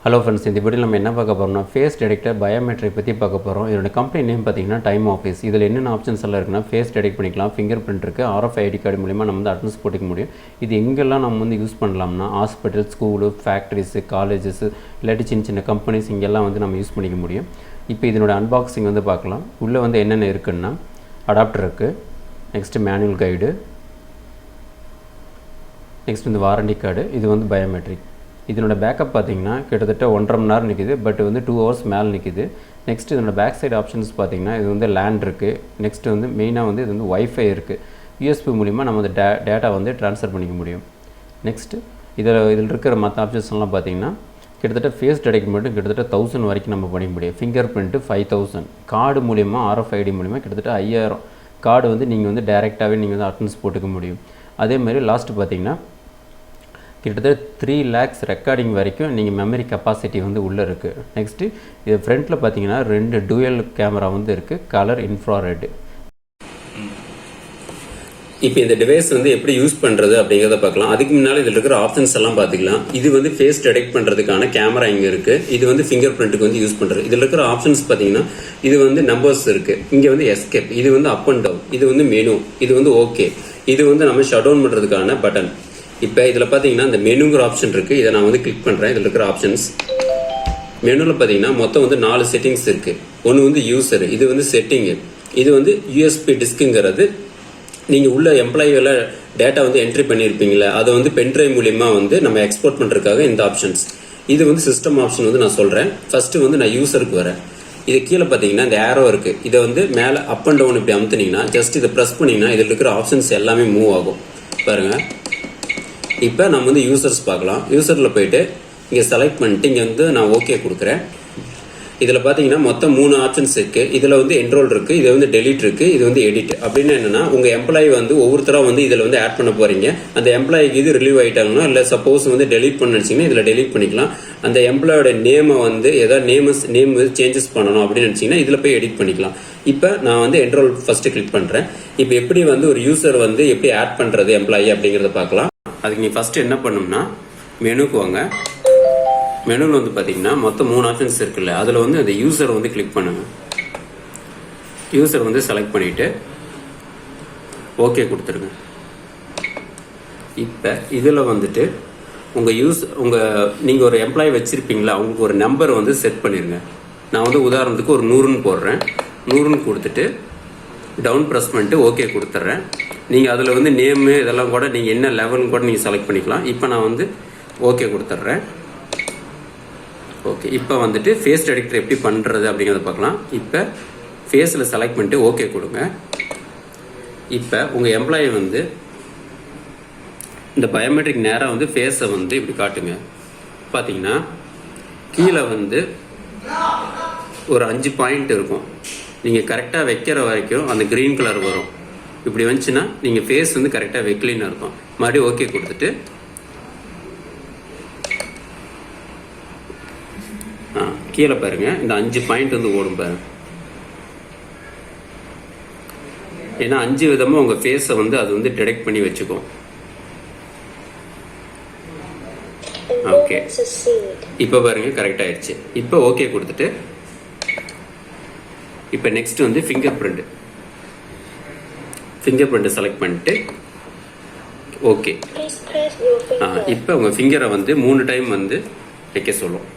Hello friends, இந்த வீடியோவில் நம்ம என்ன பார்க்க போகிறோம்னா ஃபேஸ் டிடெக்டர் பயோமெட்ரிக் பற்றி பார்க்க போகிறோம். இதோட கம்பெனி நேம் பார்த்தீங்கன்னா Timeoffice. இதில் என்னென்ன ஆப்ஷன்ஸ் எல்லாம் இருக்குன்னா ஃபேஸ் டிடெக்ட் பண்ணிக்கலாம், ஃபிங்கர் பிரிண்ட் இருக்குது, RFID கார்டு மூலிமா நம்ம வந்து அட்டன்ஸ் போட்டுக்க முடியும். இது எங்கெல்லாம் நம்ம வந்து யூஸ் பண்ணலாம்னா ஹாஸ்பிட்டல், ஸ்கூலு, ஃபேக்ட்ரிஸு, காலேஜஸ், இல்லாட்டி சின்ன சின்ன கம்பெனிஸ் இங்கெல்லாம் வந்து நம்ம யூஸ் பண்ணிக்க முடியும். இப்போ இதனோட அன்பாக்சிங் வந்து பார்க்கலாம். உள்ளே வந்து என்னென்ன இருக்குன்னா அடாப்டர் இருக்குது, நெக்ஸ்ட்டு மேனுவல் கைடு, நெக்ஸ்ட் வந்து வாரண்டி கார்டு. இது வந்து பயோமெட்ரிக். இதனோட பேக்கப் பார்த்தீங்கன்னா கிட்டத்தட்ட 1.5 மணி நேரம் நிற்கிது, பட் வந்து 2 ஹவர்ஸ் மேலே நிற்கிது. நெக்ஸ்ட் இதனோட பேக் சைடு ஆப்ஷன்ஸ் பார்த்தீங்கன்னா இது வந்து லேண்ட் இருக்குது. நெக்ஸ்ட் வந்து மெயினாக வந்து இது வந்து வைஃபை இருக்குது. யூஎஸ்பி மூலிமா நம்ம அந்த டேட்டா வந்து ட்ரான்ஸ்ஃபர் பண்ணிக்க முடியும். நெக்ஸ்ட்டு இதில் இருக்கிற மற்ற ஆப்ஷன்ஸ்லாம் பார்த்தீங்கன்னா கிட்டத்தட்ட ஃபேஸ் டிடெக்ட் மட்டும் கிட்டத்தட்ட 1000 வரைக்கும் நம்ம பண்ணிக்க முடியும். ஃபிங்கர் பிரிண்ட்டு 5000, கார்டு மூலிமா RFID மூலிமா கிட்டத்தட்ட 5000 கார்டு வந்து நீங்கள் வந்து டைரெக்டாகவே நீங்கள் வந்து அட்டன்ஸ் போட்டுக்க முடியும். அதேமாதிரி லாஸ்ட்டு பார்த்தீங்கன்னா கிட்டத்தட்ட 3 lakhs ரெக்கார்டிங் வரைக்கும் நீங்கள் மெமரி கெப்பாசிட்டி வந்து உள்ளே இருக்குது. நெக்ஸ்ட்டு இது ஃப்ரண்ட்டில் பார்த்தீங்கன்னா 2 டூயல் கேமரா வந்து இருக்குது, கலர், இன்ஃப்ராரெட். இப்போ இந்த டிவைஸ் வந்து எப்படி யூஸ் பண்ணுறது அப்படிங்கிறத பார்க்கலாம். அதுக்கு முன்னால் இதில் இருக்கிற ஆப்ஷன்ஸ் எல்லாம் பார்த்துக்கலாம். இது வந்து ஃபேஸ் டிடெக்ட் பண்ணுறதுக்கான கேமரா இங்கே இருக்குது. இது வந்து ஃபிங்கர் பிரிண்ட்டுக்கு வந்து யூஸ் பண்ணுறது. இதில் இருக்கிற ஆப்ஷன்ஸ் பார்த்தீங்கன்னா இது வந்து நம்பர்ஸ் இருக்குது, இங்கே வந்து எஸ்கேப், இது வந்து அப் அண்ட் டவுன், இது வந்து மெனு, இது வந்து ஓகே, இது வந்து நம்ம ஷட் டவுன் பண்ணுறதுக்கான பட்டன். இப்போ இதில் பார்த்தீங்கன்னா இந்த மெனுங்கிற ஆப்ஷன் இருக்குது. இதை நான் வந்து கிளிக் பண்ணுறேன். இதில் இருக்கிற ஆப்ஷன்ஸ் மெனுவில் பார்த்தீங்கன்னா மொத்தம் வந்து 4 செட்டிங்ஸ் இருக்குது. ஒன்று வந்து யூசர், இது வந்து செட்டிங்கு, இது வந்து யூஎஸ்பி டிஸ்க்குங்கிறது நீங்கள் உள்ள எம்ப்ளாயியில் டேட்டா வந்து என்ட்ரி பண்ணியிருப்பீங்களே அதை வந்து பென்ட்ரைவ் மூலிமா வந்து நம்ம எக்ஸ்போர்ட் பண்ணுறதுக்காக இந்த ஆப்ஷன்ஸ். இது வந்து சிஸ்டம் ஆப்ஷன் வந்து நான் சொல்கிறேன். ஃபஸ்ட்டு வந்து நான் யூசருக்கு வரேன். இது கீழே பார்த்தீங்கன்னா இந்த ஏரோ இருக்குது. இதை வந்து மேலே அப் அண்ட் டவுன் இப்படி அமுத்துனீங்கன்னா ஜஸ்ட் இதை ப்ரெஸ் பண்ணிங்கன்னா இதில் இருக்கிற ஆப்ஷன்ஸ் எல்லாமே மூவ் ஆகும் பாருங்கள். இப்போ நம்ம வந்து யூசர்ஸ் பார்க்கலாம். யூசரில் போயிட்டு இங்கே செலக்ட் பண்ணிட்டு இங்கே வந்து நான் ஓகே கொடுக்குறேன். இதில் பார்த்தீங்கன்னா மொத்தம் 3 ஆப்ஷன்ஸ் இருக்குது. இதில் வந்து என்ரோல் இருக்குது, இது வந்து டெலிட் இருக்குது, இது வந்து எடிட். அப்படின்னு என்னென்னா உங்கள் எம்ப்ளாயி வந்து ஒவ்வொருத்தராக வந்து இதில் வந்து ஆட் பண்ண போகிறீங்க. அந்த எம்ப்ளாயிக்கு இது ரிலீவ் ஆகிட்டாங்கன்னா இல்லை சப்போஸ் வந்து டெலிட் பண்ண நினச்சிங்கன்னா இதில் டெலிட் பண்ணிக்கலாம். அந்த எம்ப்ளாயோட நேமை வந்து ஏதாவது நேம் வந்து சேஞ்சஸ் பண்ணணும் அப்படின்னு நினச்சிங்கன்னா இதில் போய் எடிட் பண்ணிக்கலாம். இப்போ நான் வந்து என்ரோல் ஃபஸ்ட்டு கிளிக் பண்ணுறேன். இப்போ எப்படி வந்து ஒரு யூசர் வந்து எப்படி ஆட் பண்ணுறது எம்ப்ளாயி அப்படிங்கிறத பார்க்கலாம். அதுக்கு நீ ஃபஸ்ட்டு என்ன பண்ணணும்னா மெனுக்கு வாங்க. மெனுவில் வந்து பார்த்தீங்கன்னா மொத்தம் 3 ஆப்ஷன்ஸ் இருக்குல்ல, அதில் வந்து அந்த யூசர் வந்து கிளிக் பண்ணுங்க. யூசர் வந்து செலக்ட் பண்ணிவிட்டு ஓகே கொடுத்துருங்க. இப்போ இதில் வந்துட்டு நீங்கள் ஒரு எம்ப்ளாயி வச்சுருப்பீங்களா, அவங்களுக்கு ஒரு நம்பர் வந்து செட் பண்ணிடுங்க. நான் வந்து உதாரணத்துக்கு ஒரு 100ன்னு போடுறேன். 100ன்னு கொடுத்துட்டு டவுன் ப்ரெஸ் பண்ணிட்டு ஓகே கொடுத்துட்றேன். நீங்கள் அதில் வந்து நேமு இதெல்லாம் கூட நீங்கள் என்ன லெவல்னு கூட நீங்கள் செலக்ட் பண்ணிக்கலாம். இப்போ நான் வந்து ஓகே கொடுத்துட்றேன். ஓகே, இப்போ வந்துட்டு ஃபேஸ் டிடெக்டர் எப்படி பண்ணுறது அப்படிங்கிறத பார்க்கலாம். இப்போ ஃபேஸில் செலக்ட் பண்ணிட்டு ஓகே கொடுங்க. இப்போ உங்கள் எம்ப்ளாயி வந்து இந்த பயோமெட்ரிக் நேராக வந்து ஃபேஸை வந்து இப்படி காட்டுங்க. பார்த்தீங்கன்னா கீழே வந்து ஒரு 5 பாயிண்ட் இருக்கும். நீங்கள் கரெக்டாக வைக்கிற வரைக்கும் அந்த க்ரீன் கலர் வரும். இப்படி வந்துச்சுன்னா நீங்கள் ஃபேஸ் வந்து கரெக்டாக வைக்கலின்னு இருக்கும். மறுபடியும் ஓகே கொடுத்துட்டு கீழே பாருங்கள் இந்த 5 பாயிண்ட் வந்து ஓடும் பாருங்க. ஏன்னா 5 விதமாக உங்கள் ஃபேஸை வந்து அது வந்து டிடெக்ட் பண்ணி வச்சுக்கும். ஓகே, இப்போ பாருங்கள் கரெக்ட் ஆயிடுச்சு. இப்போ ஓகே கொடுத்துட்டு இப்போ நெக்ஸ்ட் வந்து ஃபிங்கர் பிரிண்ட் செலக்ட் பண்ணிட்டு ஓகே. இப்போ உங்கள் ஃபிங்கரை வந்து 3 டைம் வந்து வைக்க சொல்லும்.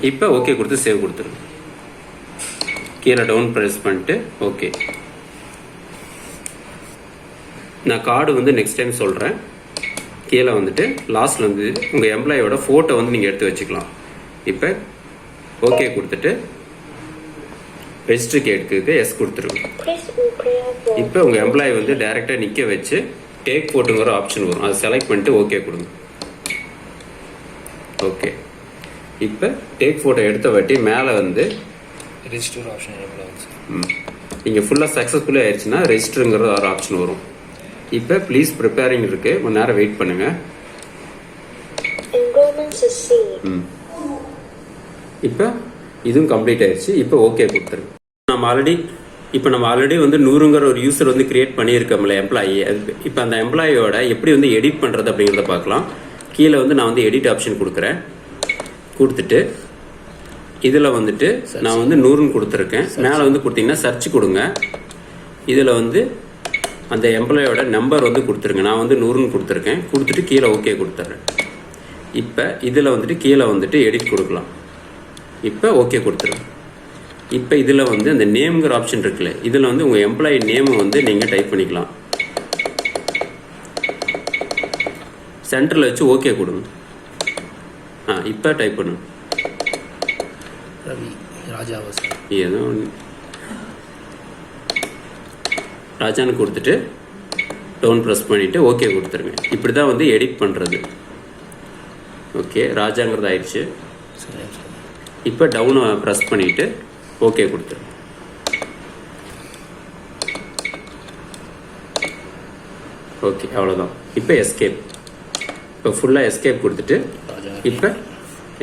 இப்போ ஓகே கொடுத்து சேவ் கொடுத்துருங்க. கீழே டவுன் ப்ரெஸ் பண்ணிட்டு ஓகே. நான் கார்டு வந்து நெக்ஸ்ட் டைம் சொல்கிறேன். கீழே வந்துட்டு லாஸ்ட்டில் வந்து உங்கள் எம்ப்ளாயோட ஃபோட்டோ வந்து நீங்கள் எடுத்து வச்சுக்கலாம். இப்போ ஓகே கொடுத்துட்டு ரெஜிஸ்டருக்கு எடுத்துக்கு எஸ் கொடுத்துருங்க. இப்போ உங்கள் எம்ப்ளாயி வந்து டைரெக்டாக நிற்க வச்சு டேக் ஃபோட்டோங்கிற ஆப்ஷன் வரும். அதை செலக்ட் பண்ணிட்டு ஓகே கொடுங்க. ஓகே, இப்போ டேக் ஃபோட்டோ எடுத்த வாட்டி மேலே வந்து ரெஜிஸ்டர் ஆப்ஷன் நீங்கள் ஃபுல்லாக சக்ஸஸ்ஃபுல்லாக ஆயிடுச்சுன்னா ரெஜிஸ்டருங்கிற ஒரு ஆப்ஷன் வரும். இப்போ ப்ளீஸ் ப்ரிப்பேரிங் இருக்கு, கொஞ்ச நேரம் வெயிட் பண்ணுங்க. இப்போ இதுவும் கம்ப்ளீட் ஆயிடுச்சு. இப்போ ஓகே கொடுத்துருங்க. நம்ம ஆல்ரெடி இப்போ நம்ம ஆல்ரெடி வந்து 100ங்கிற ஒரு யூசர் வந்து கிரியேட் பண்ணியிருக்கோம்ல எம்ப்ளாயி. இப்போ அந்த எம்ப்ளாயியோட எப்படி வந்து எடிட் பண்ணுறது அப்படிங்கிறத பார்க்கலாம். கீழே வந்து நான் வந்து எடிட் ஆப்ஷன் கொடுக்குறேன். கொடுத்துட்டு இதில் வந்துட்டு நான் வந்து 100ன்னு கொடுத்துருக்கேன். மேலே வந்து கொடுத்தீங்கன்னா சர்ச் கொடுங்க. இதில் வந்து அந்த எம்ப்ளாயோட நம்பர் வந்து கொடுத்துருங்க. நான் வந்து 100ன்னு கொடுத்துருக்கேன். கொடுத்துட்டு கீழே ஓகே கொடுத்துட்றேன். இப்போ இதில் வந்துட்டு கீழே வந்துட்டு எடிட் கொடுக்கலாம். இப்போ ஓகே கொடுத்துருங்க. இப்போ இதில் வந்து அந்த நேம்ங்கிற ஆப்ஷன் இருக்குல்ல, இதில் வந்து உங்கள் எம்ப்ளாயி நேமை வந்து நீங்கள் டைப் பண்ணிக்கலாம். சென்டரில் வச்சு ஓகே கொடுங்க. இப்போ டைப் பண்ணுங்க. ரவி ராஜாவா சார்? ஏதோ ராஜான்னு கொடுத்துட்டு டவுன் ப்ரெஸ் பண்ணிவிட்டு ஓகே கொடுத்துருங்க. இப்படி தான் வந்து எடிட் பண்ணுறது. ஓகே, ராஜாங்கிறது ஆயிடுச்சு. இப்போ டவுனை ப்ரெஸ் பண்ணிவிட்டு ஓகே கொடுத்துருங்க. ஓகே, அவ்வளோதான். இப்போ எஸ்கேப். இப்போ ஃபுல்லாக எஸ்கேப் கொடுத்துட்டு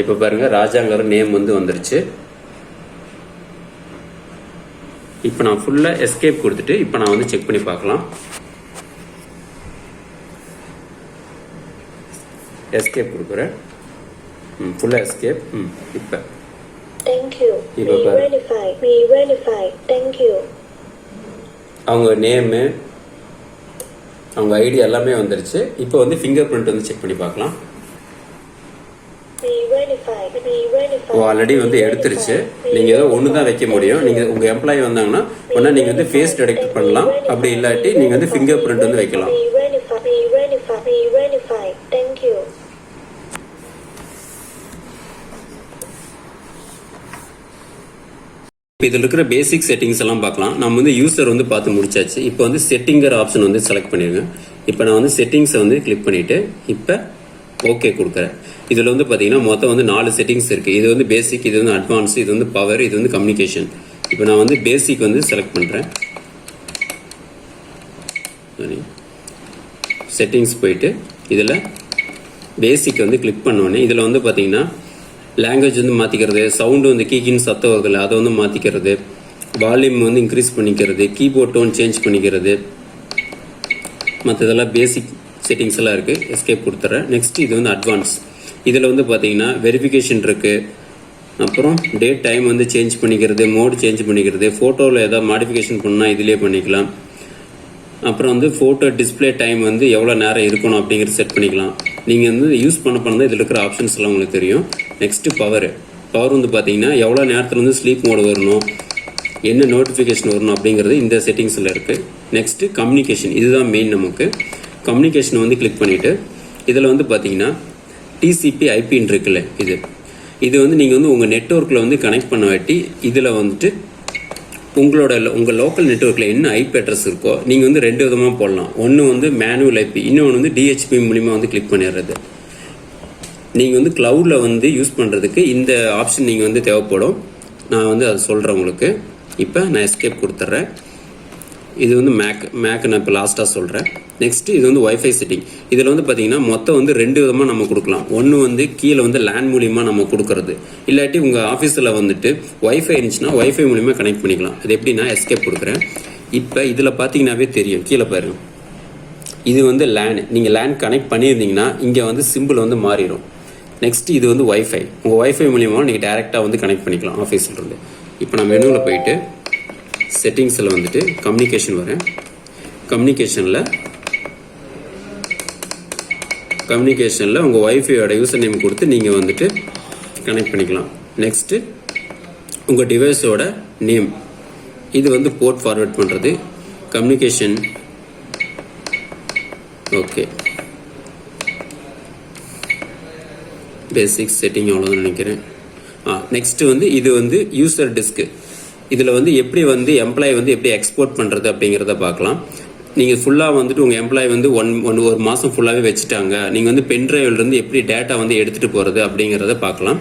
இப்போ பாருங்கள் ராஜாங்கிற நேம் வந்து வந்துருச்சு. இப்போ நான் ஃபுல்லாக எஸ்கேப் கொடுத்துட்டு இப்போ நான் வந்து செக் பண்ணி பார்க்கலாம். எஸ்கேப் கொடுக்குறேன். ஃபுல்லாக எஸ்கேப். இப்போ அவங்க நேமு அவங்க ஐடி எல்லாமே வந்துருச்சு. இப்போ வந்து ஃபிங்கர் பிரிண்ட் வந்து செக் பண்ணி பார்க்கலாம். ஆல்ரெடி வந்து எடுத்துருச்சு. நீங்கள் ஏதோ ஒன்று தான் வைக்க முடியும். நீங்கள் உங்கள் எம்ப்ளாயி வந்தாங்கன்னா ஒன்றா நீங்கள் வந்து ஃபேஸ் டிடெக்ட் பண்ணலாம். அப்படி இல்லாட்டி நீங்கள் வந்து ஃபிங்கர் பிரிண்ட் வந்து வைக்கலாம். இப்போ இதில் இருக்கிற பேசிக் செட்டிங்ஸ் எல்லாம் பார்க்கலாம். நம்ம வந்து யூசர் வந்து பார்த்து முடிச்சாச்சு. இப்போ வந்து செட்டிங்கிற ஆப்ஷன் வந்து செலக்ட் பண்ணிடுங்க. இப்போ நான் வந்து செட்டிங்ஸை வந்து கிளிக் பண்ணிவிட்டு இப்போ ஓகே கொடுக்குறேன். இதில் வந்து பார்த்தீங்கன்னா மொத்தம் வந்து 4 செட்டிங்ஸ் இருக்குது. இது வந்து பேசிக், இது வந்து அட்வான்ஸ், இது வந்து பவர், இது வந்து கம்யூனிகேஷன். இப்போ நான் வந்து பேசிக் வந்து செலக்ட் பண்ணுறேன். செட்டிங்ஸ் போயிட்டு இதில் பேசிக் வந்து கிளிக் பண்ணோடனே இதில் வந்து பார்த்தீங்கன்னா லாங்குவேஜ் வந்து மாற்றிக்கிறது, சவுண்டு வந்து கீக்கின்னு சத்தம் வருதில்ல அதை வந்து மாற்றிக்கிறது, வால்யூம் வந்து இன்க்ரீஸ் பண்ணிக்கிறது, கீபோர்ட் டோன் சேஞ்ச் பண்ணிக்கிறது, மற்றதெல்லாம் பேசிக் செட்டிங்ஸ் எல்லாம் இருக்குது. எஸ்கேப் கொடுத்துட்றேன். நெக்ஸ்ட் இது வந்து அட்வான்ஸ். இதில் வந்து பார்த்தீங்கன்னா வெரிஃபிகேஷன் இருக்குது. அப்புறம் டேட் டைம் வந்து சேஞ்ச் பண்ணிக்கிறது, மோடு சேஞ்ச் பண்ணிக்கிறது, ஃபோட்டோவில் ஏதாவது மாடிஃபிகேஷன் பண்ணால் இதிலே பண்ணிக்கலாம். அப்புறம் வந்து ஃபோட்டோ டிஸ்பிளே டைம் வந்து எவ்வளோ நேரம் இருக்கணும் அப்படிங்கிறது செட் பண்ணிக்கலாம். நீங்கள் வந்து யூஸ் பண்ண இதில் இருக்கிற ஆப்ஷன்ஸ் எல்லாம் உங்களுக்கு தெரியும். நெக்ஸ்ட்டு பவர் வந்து பார்த்தீங்கன்னா எவ்வளோ நேரத்தில் வந்து ஸ்லீப் மோடு வரணும், என்ன நோட்டிஃபிகேஷன் வரணும் அப்படிங்கிறது இந்த செட்டிங்ஸில் இருக்குது. நெக்ஸ்ட்டு கம்யூனிகேஷன், இதுதான் மெயின். நமக்கு கம்யூனிகேஷன் வந்து கிளிக் பண்ணிவிட்டு இதில் வந்து பார்த்தீங்கன்னா டிசிபி ஐபின்னு இருக்குல்ல, இது வந்து நீங்கள் வந்து உங்கள் நெட்வொர்க்கில் வந்து கனெக்ட் பண்ண வாட்டி இதில் வந்துட்டு உங்கள் லோக்கல் நெட்வொர்க்கில் என்ன ஐபி அட்ரஸ் இருக்கோ நீங்கள் வந்து 2 விதமாக போடலாம். ஒன்று வந்து மேனுவல் ஐபி, இன்னொன்று வந்து டிஹெச்பி மூலிமா வந்து கிளிக் பண்ணிடுறது. நீங்கள் வந்து க்ளவுடில் வந்து யூஸ் பண்ணுறதுக்கு இந்த ஆப்ஷன் நீங்கள் வந்து தேவைப்படும். நான் வந்து அதை சொல்கிறேன் உங்களுக்கு. இப்போ நான் எஸ்கேப் கொடுத்துட்றேன். இது வந்து மேக் நான் இப்போ லாஸ்ட்டாக சொல்கிறேன். நெக்ஸ்ட்டு இது வந்து வைஃபை செட்டிங். இதில் வந்து பார்த்தீங்கன்னா மொத்தம் வந்து 2 விதமாக நம்ம கொடுக்கலாம். ஒன்று வந்து கீழே வந்து லேண்ட் மூலிமா நம்ம கொடுக்கறது, இல்லாட்டி உங்கள் ஆஃபீஸில் வந்துட்டு வைஃபை இருந்துச்சுன்னா வைஃபை மூலிமா கனெக்ட் பண்ணிக்கலாம். அது எப்படின்னா எஸ்கேப் கொடுக்குறேன். இப்போ இதில் பார்த்தீங்கன்னாவே தெரியும், கீழே பாருங்க, இது வந்து லேன். நீங்கள் லேன் கனெக்ட் பண்ணியிருந்தீங்கன்னா இங்கே வந்து சிம்பிள் வந்து மாறிடும். நெக்ஸ்ட் இது வந்து வைஃபை. உங்கள் வைஃபை மூலியமாக நீங்கள் டேரெக்டாக வந்து கனெக்ட் பண்ணிக்கலாம் ஆஃபீஸில் இருந்து. இப்போ நான் மெனுவில் போயிட்டு செட்டிங்ஸில் வந்துட்டு கம்யூனிகேஷன் வரேன். கம்யூனிகேஷனில் உங்கள் வைஃபையோட யூசர் நேம் கொடுத்து நீங்கள் வந்துட்டு கனெக்ட் பண்ணிக்கலாம். நெக்ஸ்ட்டு உங்கள் டிவைஸோட நேம், இது வந்து போர்ட் ஃபார்வர்ட் பண்ணுறது. கம்யூனிகேஷன் ஓகே, பேசிக் செட்டிங் அவ்வளோதான் நினைக்கிறேன். நெக்ஸ்ட்டு வந்து இது வந்து யூசர் டிஸ்க்கு. இதில் வந்து எப்படி வந்து எம்ப்ளாயி வந்து எப்படி எக்ஸ்போர்ட் பண்ணுறது அப்படிங்கிறத பார்க்கலாம். நீங்கள் ஃபுல்லாக வந்துட்டு உங்கள் எம்ப்ளாயி வந்து ஒரு மாதம் ஃபுல்லாகவே வச்சுட்டாங்க, நீங்கள் வந்து பென்ட்ரைவ்லேருந்து எப்படி டேட்டா வந்து எடுத்துகிட்டு போகிறது அப்படிங்கிறத பார்க்கலாம்.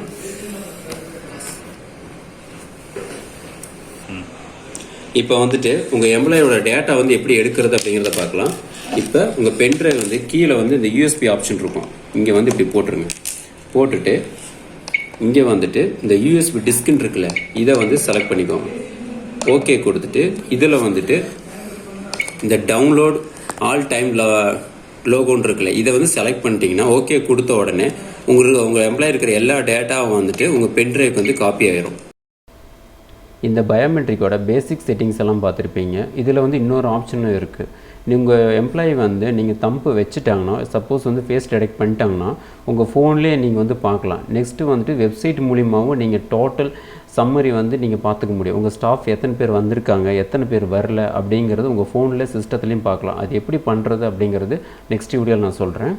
இப்போ வந்துட்டு உங்கள் எம்ப்ளாயோட டேட்டா வந்து எப்படி எடுக்கிறது அப்படிங்கிறத பார்க்கலாம். இப்போ உங்கள் பென்ட்ரைவ் வந்து கீழே வந்து இந்த யூஎஸ்பி ஆப்ஷன் இருக்கும், இங்கே வந்து இப்படி போட்டுருங்க. போட்டுட்டு இங்கே வந்துட்டு இந்த யூஎஸ்பி டிஸ்க்குன்னு இருக்குல்ல, இதை வந்து செலக்ட் பண்ணிக்கோங்க. ஓகே கொடுத்துட்டு இதில் வந்துட்டு இந்த டவுன்லோட் ஆல் டைம் லோகோன்னு இருக்குல்ல, இதை வந்து செலக்ட் பண்ணிட்டீங்கன்னா ஓகே கொடுத்த உடனே உங்கள் எம்ப்ளாயி இருக்கிற எல்லா டேட்டாவும் வந்துட்டு உங்கள் பென்ட்ரைவ் வந்து காப்பி ஆயிரும். இந்த பயோமெட்ரிக்கோட பேசிக் செட்டிங்ஸ் எல்லாம் பார்த்துருப்பீங்க. இதில் வந்து இன்னொரு ஆப்ஷனும் இருக்குது. உங்கள் எம்ப்ளாயி வந்து நீங்கள் தம்பு வச்சுட்டாங்கன்னா, சப்போஸ் வந்து ஃபேஸ் டிடெக்ட் பண்ணிட்டாங்கன்னா உங்கள் ஃபோன்லேயே நீங்கள் வந்து பார்க்கலாம். நெக்ஸ்ட்டு வந்துட்டு வெப்சைட் மூலிமாவும் நீங்கள் டோட்டல் சம்மரி வந்து நீங்கள் பார்த்துக்க முடியும். உங்கள் ஸ்டாஃப் எத்தனை பேர் வந்திருக்காங்க, எத்தனை பேர் வரல அப்படிங்கிறது உங்கள் ஃபோனில் சிஸ்டத்துலேயும் பார்க்கலாம். அது எப்படி பண்ணுறது அப்படிங்கிறது நெக்ஸ்ட் வீடியோவில் நான் சொல்கிறேன்.